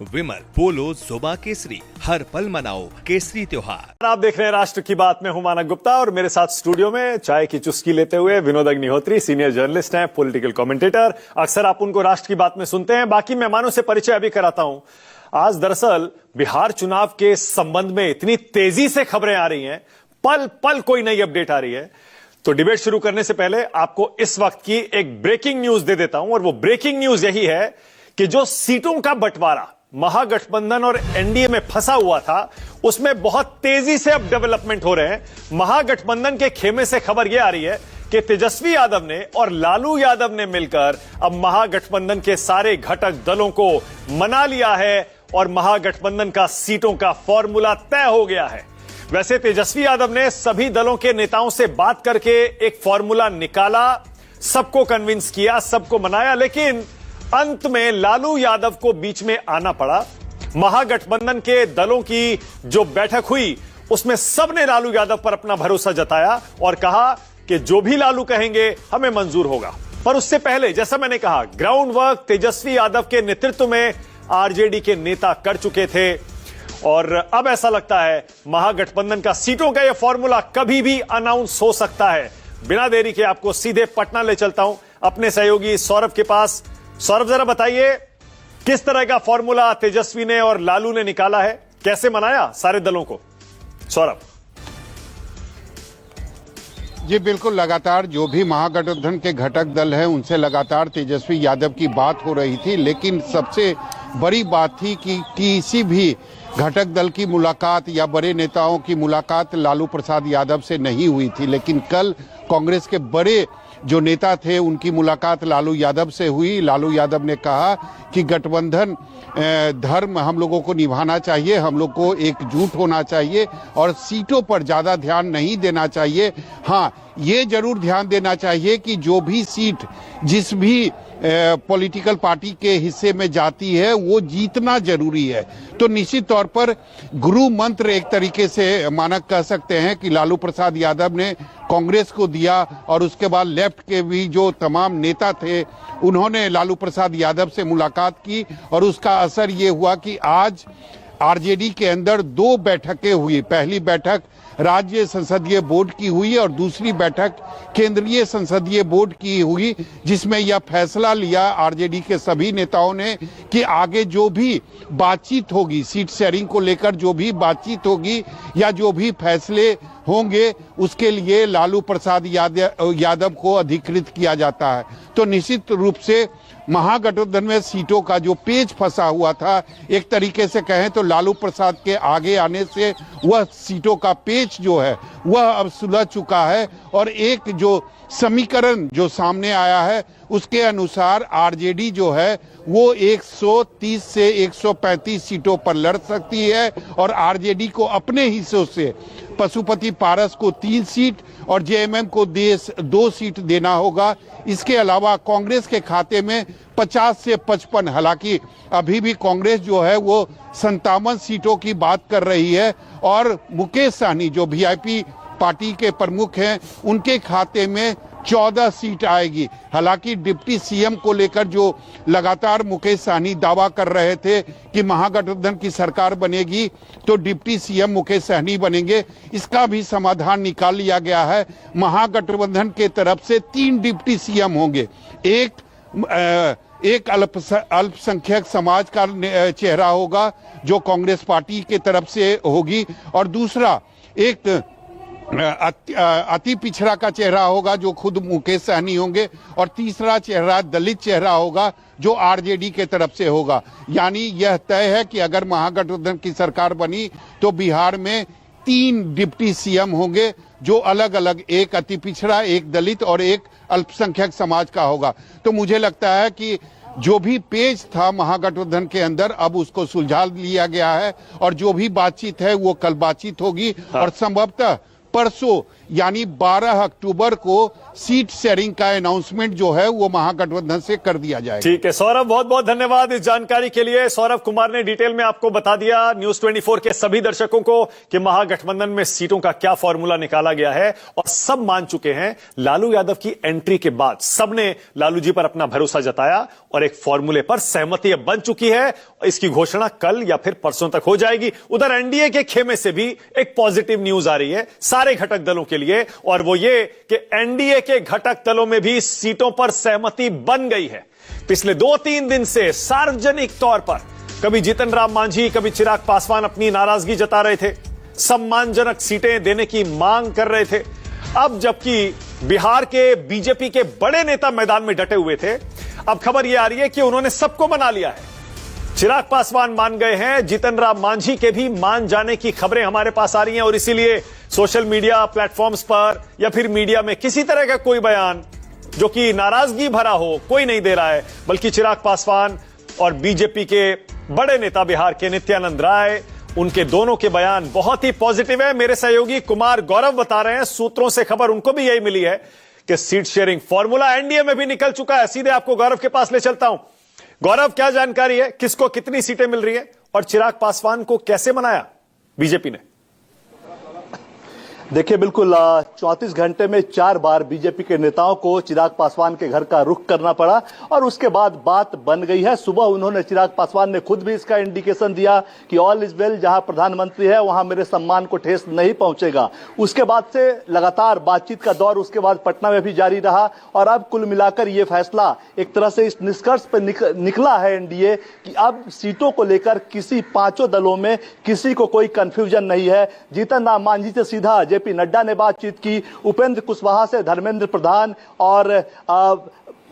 विमल पोलो जुबा केसरी, हर पल मनाओ केसरी त्योहार। आप देख रहे हैं राष्ट्र की बात में हूं मानक गुप्ता और मेरे साथ स्टूडियो में चाय की चुस्की लेते हुए विनोद अग्निहोत्री, सीनियर जर्नलिस्ट हैं, पॉलिटिकल कमेंटेटर। अक्सर आप उनको राष्ट्र की बात में सुनते हैं। बाकी मेहमानों से परिचय अभी कराता हूं। आज दरअसल बिहार चुनाव के संबंध में इतनी तेजी से खबरें आ रही हैं, पल पल कोई नई अपडेट आ रही है। तो डिबेट शुरू करने से पहले आपको इस वक्त की एक ब्रेकिंग न्यूज दे देता हूं और वो ब्रेकिंग न्यूज यही है कि जो सीटों का बंटवारा महागठबंधन और एनडीए में फंसा हुआ था, उसमें बहुत तेजी से अब डेवलपमेंट हो रहे हैं। महागठबंधन के खेमे से खबर यह आ रही है कि तेजस्वी यादव ने और लालू यादव ने मिलकर अब महागठबंधन के सारे घटक दलों को मना लिया है और महागठबंधन का सीटों का फॉर्मूला तय हो गया है। वैसे तेजस्वी यादव ने सभी दलों के नेताओं से बात करके एक फॉर्मूला निकाला, सबको कन्विंस किया, सबको मनाया, लेकिन अंत में लालू यादव को बीच में आना पड़ा। महागठबंधन के दलों की जो बैठक हुई उसमें सबने लालू यादव पर अपना भरोसा जताया और कहा कि जो भी लालू कहेंगे हमें मंजूर होगा। पर उससे पहले, जैसा मैंने कहा, ग्राउंड वर्क तेजस्वी यादव के नेतृत्व में आरजेडी के नेता कर चुके थे और अब ऐसा लगता है महागठबंधन का सीटों का यह फॉर्मूला कभी भी अनाउंस हो सकता है। बिना देरी के आपको सीधे पटना ले चलता हूं अपने सहयोगी सौरभ के पास। सौरभ, जरा बताइए किस तरह का फॉर्मूला तेजस्वी ने और लालू ने निकाला है, कैसे मनाया सारे दलों को? सौरभ जी बिल्कुल, लगातार जो भी महागठबंधन के घटक दल हैं उनसे लगातार तेजस्वी यादव की बात हो रही थी, लेकिन सबसे बड़ी बात थी कि किसी भी घटक दल की मुलाकात या बड़े नेताओं की मुलाकात लालू प्रसाद यादव से नहीं हुई थी। लेकिन कल कांग्रेस के बड़े जो नेता थे उनकी मुलाकात लालू यादव से हुई। लालू यादव ने कहा कि गठबंधन धर्म हम लोगों को निभाना चाहिए, हम लोग को एकजुट होना चाहिए और सीटों पर ज्यादा ध्यान नहीं देना चाहिए। हाँ, ये जरूर ध्यान देना चाहिए कि जो भी सीट जिस भी पॉलिटिकल पार्टी के हिस्से में जाती है वो जीतना जरूरी है। तो निश्चित तौर पर गुरु मंत्र एक तरीके से मानक कह सकते हैं कि लालू प्रसाद यादव ने कांग्रेस को दिया और उसके बाद लेफ्ट के भी जो तमाम नेता थे उन्होंने लालू प्रसाद यादव से मुलाकात की और उसका असर ये हुआ कि आज आरजेडी के अंदर दो बैठकें हुई। पहली बैठक राज्य संसदीय बोर्ड की हुई और दूसरी बैठक केंद्रीय संसदीय बोर्ड की हुई, जिसमें यह फैसला लिया आरजेडी के सभी नेताओं ने कि आगे जो भी बातचीत होगी, सीट शेयरिंग को लेकर जो भी बातचीत होगी या जो भी फैसले होंगे उसके लिए लालू प्रसाद यादव को अधिकृत किया जाता है। तो निश्चित रूप से महागठबंधन में सीटों का जो पेच फंसा हुआ था, एक तरीके से कहें तो लालू प्रसाद के आगे आने से वह सीटों का पेच जो है वह अब सुलझ चुका है और एक जो समीकरण जो सामने आया है उसके अनुसार आरजेडी जो है वो 130 से 135 सीटों पर लड़ सकती है और आरजेडी को अपने हिस्सों से पशुपति पारस को 3 सीट और जेएमएम को 2 सीट देना होगा। इसके अलावा कांग्रेस के खाते में 50 से 55, हालांकि अभी भी कांग्रेस जो है वो 57 सीटों की बात कर रही है और मुकेश सहनी जो वीआईपी पार्टी के प्रमुख हैं उनके खाते में 14 सीट आएगी। हालांकि डिप्टी सीएम को लेकर जो लगातार मुकेश सहनी दावा कर रहे थे कि महागठबंधन की सरकार बनेगी तो डिप्टी सीएम मुकेश सहनी बनेंगे, इसका भी समाधान निकाल लिया गया है। महागठबंधन के तरफ से 3 डिप्टी सीएम होंगे, एक अल्पसंख्यक समाज का चेहरा होगा जो कांग्रेस पार्टी के तरफ से होगी और दूसरा एक अति पिछड़ा का चेहरा होगा जो खुद मुकेश सहनी होंगे और तीसरा चेहरा दलित चेहरा होगा जो आरजेडी के तरफ से होगा। यानी यह तय है कि अगर महागठबंधन की सरकार बनी तो बिहार में 3 डिप्टी सीएम होंगे जो अलग अलग, एक अति पिछड़ा, एक दलित और एक अल्पसंख्यक समाज का होगा। तो मुझे लगता है कि जो भी पेच था महागठबंधन के अंदर अब उसको सुलझा लिया गया है और जो भी बातचीत है वो कल बातचीत होगी और संभवतः परसों यानी 12 अक्टूबर को सीट शेयरिंग का अनाउंसमेंट जो है वो महागठबंधन से कर दिया जाएगा। ठीक है सौरभ, बहुत बहुत धन्यवाद इस जानकारी के लिए। सौरभ कुमार ने डिटेल में आपको बता दिया न्यूज 24 के सभी दर्शकों को कि महागठबंधन में सीटों का क्या फॉर्मूला निकाला गया है, और सब मान चुके हैं। लालू यादव की एंट्री के बाद सबने लालू जी पर अपना भरोसा जताया और एक फॉर्मूले पर सहमति अब बन चुकी है। इसकी घोषणा कल या फिर परसों तक हो जाएगी। उधर एनडीए के खेमे से भी एक पॉजिटिव न्यूज आ रही है सारे घटक दलों के लिए, और वो ये कि एनडीए के घटक दलों में भी सीटों पर सहमति बन गई है। पिछले 2-3 दिन से सार्वजनिक तौर पर कभी जीतन राम मांझी, कभी चिराग पासवान अपनी नाराजगी जता रहे थे, सम्मानजनक सीटें देने की मांग कर रहे थे। अब जबकि बिहार के बीजेपी के बड़े नेता मैदान में डटे हुए थे, अब खबर यह आ रही है कि उन्होंने सबको मना लिया है। चिराग पासवान मान गए हैं, जीतन राम मांझी के भी मान जाने की खबरें हमारे पास आ रही हैं, और इसीलिए सोशल मीडिया प्लेटफॉर्म्स पर या फिर मीडिया में किसी तरह का कोई बयान जो कि नाराजगी भरा हो कोई नहीं दे रहा है, बल्कि चिराग पासवान और बीजेपी के बड़े नेता बिहार के नित्यानंद राय, उनके दोनों के बयान बहुत ही पॉजिटिव है। मेरे सहयोगी कुमार गौरव बता रहे हैं, सूत्रों से खबर उनको भी यही मिली है कि सीट शेयरिंग फॉर्मूला एनडीए में भी निकल चुका है। सीधे आपको गौरव के पास ले चलता हूं। गौरव, क्या जानकारी है, किसको कितनी सीटें मिल रही हैं और चिराग पासवान को कैसे मनाया बीजेपी ने? देखिए, बिल्कुल 34 घंटे में 4 बार बीजेपी के नेताओं को चिराग पासवान के घर का रुख करना पड़ा, और उसके बाद बात बन गई है। सुबह उन्होंने, चिराग पासवान ने खुद भी इसका इंडिकेशन दिया कि ऑल इज वेल, जहां प्रधानमंत्री है वहां मेरे सम्मान को ठेस नहीं पहुंचेगा। उसके बाद से लगातार बातचीत का दौर उसके बाद पटना में भी जारी रहा, और अब कुल मिलाकर यह फैसला एक तरह से इस निष्कर्ष पर निकला है एनडीए कि अब सीटों को लेकर किसी 5 दलों में किसी को कोई कंफ्यूजन नहीं है। जीतन राम मांझी से सीधा जेपी नड्डा ने बातचीत की, उपेंद्र कुशवाहा से धर्मेंद्र प्रधान, और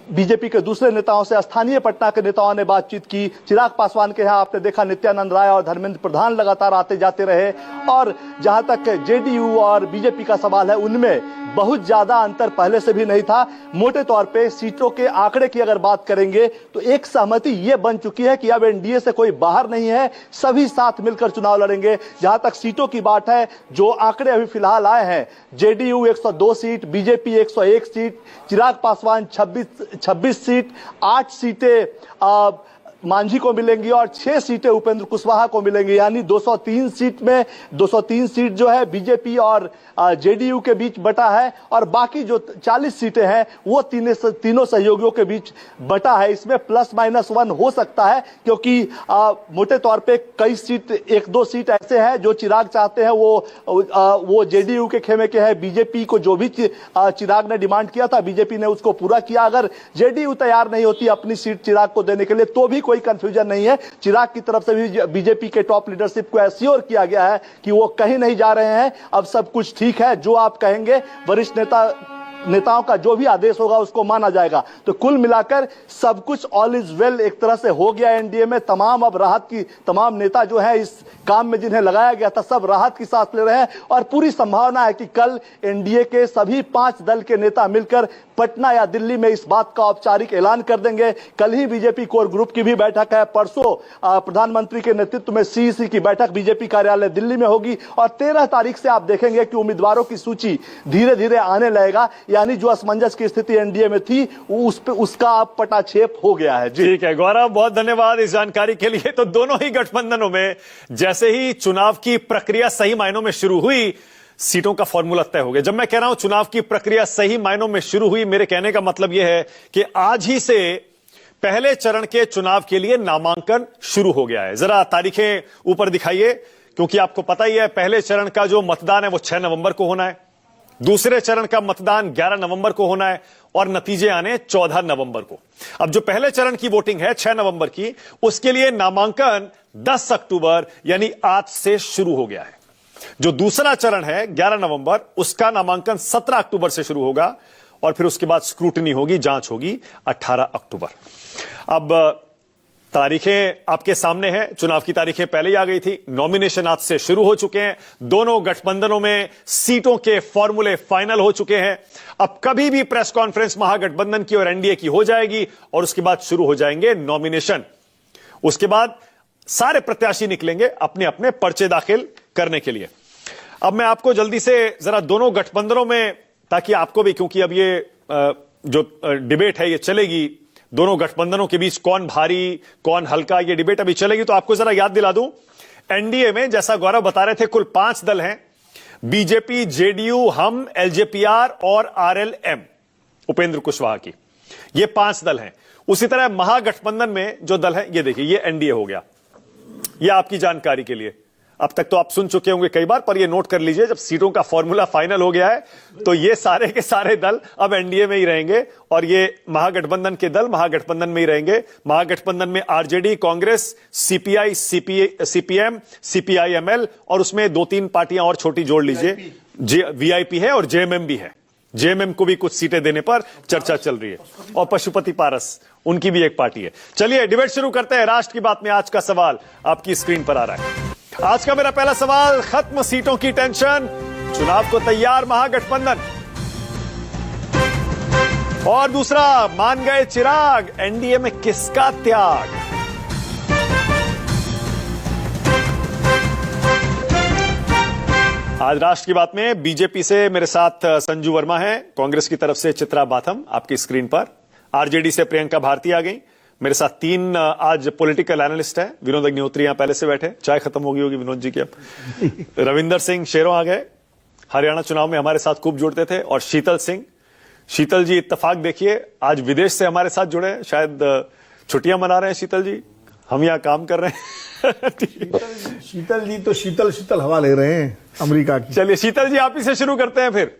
बीजेपी के दूसरे नेताओं से, स्थानीय पटना के नेताओं ने बातचीत की। चिराग पासवान के यहां आपने देखा नित्यानंद राय और धर्मेंद्र प्रधान लगातार आते जाते रहे, और जहां तक जेडीयू और बीजेपी का सवाल है, उनमें बहुत ज्यादा अंतर पहले से भी नहीं था। मोटे तौर पे सीटों के आंकड़े की अगर बात करेंगे तो एक सहमति यह बन चुकी है कि अब एनडीए से कोई बाहर नहीं है, सभी साथ मिलकर चुनाव लड़ेंगे। जहां तक सीटों की बात है, जो आंकड़े अभी फिलहाल आए हैं, JDU 102 seat, BJP 101 seat, Chirag Paswan 26 seat, 8 सीटें मांझी को मिलेंगी और 6 सीटें उपेंद्र कुशवाहा को मिलेंगी। यानी 203 सीट में 203 सीट जो है बीजेपी और जेडीयू के बीच बटा है, और बाकी जो 40 सीटें हैं वो तीनों सहयोगियों के बीच बटा है। इसमें +-1 हो सकता है, क्योंकि मोटे तौर पे कई सीट, 1-2 सीट ऐसे हैं जो चिराग चाहते हैं वो जेडीयू के खेमे के हैं। बीजेपी को जो भी चिराग ने डिमांड किया था, बीजेपी ने उसको पूरा किया। अगर जेडीयू तैयार नहीं होती अपनी सीट चिराग को देने के लिए, तो भी कोई कंफ्यूजन नहीं है। चिराग की तरफ से भी बीजेपी के टॉप लीडरशिप को एश्योर किया गया है कि वो कहीं नहीं जा रहे हैं, अब सब कुछ ठीक है, जो आप कहेंगे वरिष्ठ नेताओं का जो भी आदेश होगा उसको माना जाएगा। तो कुल मिलाकर सब कुछ ऑल इज वेल एक तरह से हो गया एनडीए में। अब राहत की, तमाम नेता जो है इस काम में जिन्हें लगाया गया था, सब राहत की सांस ले रहे हैं, और पूरी संभावना है कि कल एनडीए के सभी 5 दल के नेता मिलकर पटना या दिल्ली में इस बात का औपचारिक ऐलान कर देंगे। कल ही बीजेपी कोर ग्रुप की भी बैठक है, परसों प्रधानमंत्री के नेतृत्व में सीईसी की बैठक बीजेपी कार्यालय दिल्ली में होगी, और 13 तारीख से आप देखेंगे कि उम्मीदवारों की सूची धीरे धीरे आने लगेगा। यानी जो असमंजस की स्थिति एनडीए में थी उसका अब पटाक्षेप हो गया है। ठीक है गौरव, बहुत धन्यवाद इस जानकारी के लिए। तो दोनों ही गठबंधनों में जैसे ही चुनाव की प्रक्रिया सही मायनों में शुरू हुई, सीटों का फॉर्मूला तय हो गया। जब मैं कह रहा हूं चुनाव की प्रक्रिया सही मायनों में शुरू हुई, मेरे कहने का मतलब यह है कि आज ही से पहले चरण के चुनाव के लिए नामांकन शुरू हो गया है। जरा तारीखें ऊपर दिखाइए, क्योंकि आपको पता ही है पहले चरण का जो मतदान है वो 6 नवंबर को होना है, दूसरे चरण का मतदान 11 नवंबर को होना है, और नतीजे आने 14 नवंबर को। अब जो पहले चरण की वोटिंग है 6 नवंबर की, उसके लिए नामांकन 10 अक्टूबर यानी आज से शुरू हो गया है। जो दूसरा चरण है 11 नवंबर, उसका नामांकन 17 अक्टूबर से शुरू होगा, और फिर उसके बाद स्क्रूटनी होगी, जांच होगी 18 अक्टूबर। अब तारीखें आपके सामने हैं, चुनाव की तारीखें पहले ही आ गई थी, नॉमिनेशन आज से शुरू हो चुके हैं, दोनों गठबंधनों में सीटों के फॉर्मूले फाइनल हो चुके हैं। अब कभी भी प्रेस कॉन्फ्रेंस महागठबंधन की और एनडीए की हो जाएगी, और उसके बाद शुरू हो जाएंगे नॉमिनेशन। उसके बाद सारे प्रत्याशी निकलेंगे अपने अपने पर्चे दाखिल करने के लिए। अब मैं आपको जल्दी से जरा दोनों गठबंधनों में, ताकि आपको भी, क्योंकि अब ये जो डिबेट है ये चलेगी दोनों गठबंधनों के बीच, कौन भारी कौन हल्का, ये डिबेट अभी चलेगी, तो आपको जरा याद दिला दूं, एनडीए में जैसा गौरव बता रहे थे कुल 5 दल हैं, बीजेपी, जेडीयू, हम, एलजेपीआर और आरएलएम उपेंद्र कुशवाहा की, ये 5 दल हैं। उसी तरह महागठबंधन में जो दल है, ये देखिए, ये एनडीए हो गया। ये आपकी जानकारी के लिए, अब तक तो आप सुन चुके होंगे कई बार, पर ये नोट कर लीजिए, जब सीटों का फॉर्मूला फाइनल हो गया है तो ये सारे के सारे दल अब एनडीए में ही रहेंगे और ये महागठबंधन के दल महागठबंधन में ही रहेंगे। महागठबंधन में RJD, Congress, CPI, CPM, CPIML और उसमें 2-3 पार्टियां और छोटी जोड़ लीजिए, वीआईपी है और जेएमएम भी है। जेएमएम को भी कुछ सीटें देने पर चर्चा चल रही है और पशुपति पारस, उनकी भी एक पार्टी है। चलिए डिबेट शुरू करते हैं। राष्ट्र की बात में आज का सवाल आपकी स्क्रीन पर आ रहा है। आज का मेरा पहला सवाल, खत्म सीटों की टेंशन, चुनाव को तैयार महागठबंधन। और दूसरा, मान गए चिराग, एनडीए में किसका त्याग। आज राष्ट्र की बात में बीजेपी से मेरे साथ संजू वर्मा है, कांग्रेस की तरफ से चित्रा बाथम आपकी स्क्रीन पर, आरजेडी से प्रियंका भारती आ गई, मेरे साथ 3 आज पॉलिटिकल एनालिस्ट हैं, विनोद अग्निहोत्री यहां पहले से बैठे, चाय खत्म हो गई होगी विनोद जी की अब। रविंदर सिंह शेरों आ गए, हरियाणा चुनाव में हमारे साथ खूब जुड़ते थे, और शीतल सिंह। शीतल जी इत्तेफाक देखिए आज विदेश से हमारे साथ जुड़े हैं, शायद छुट्टियां मना रहे हैं शीतल जी, हम यहां काम कर रहे हैं। शीतल जी तो शीतल हवा ले रहे हैं अमेरिका की। चलिए शीतल जी आप ही से शुरू करते हैं फिर।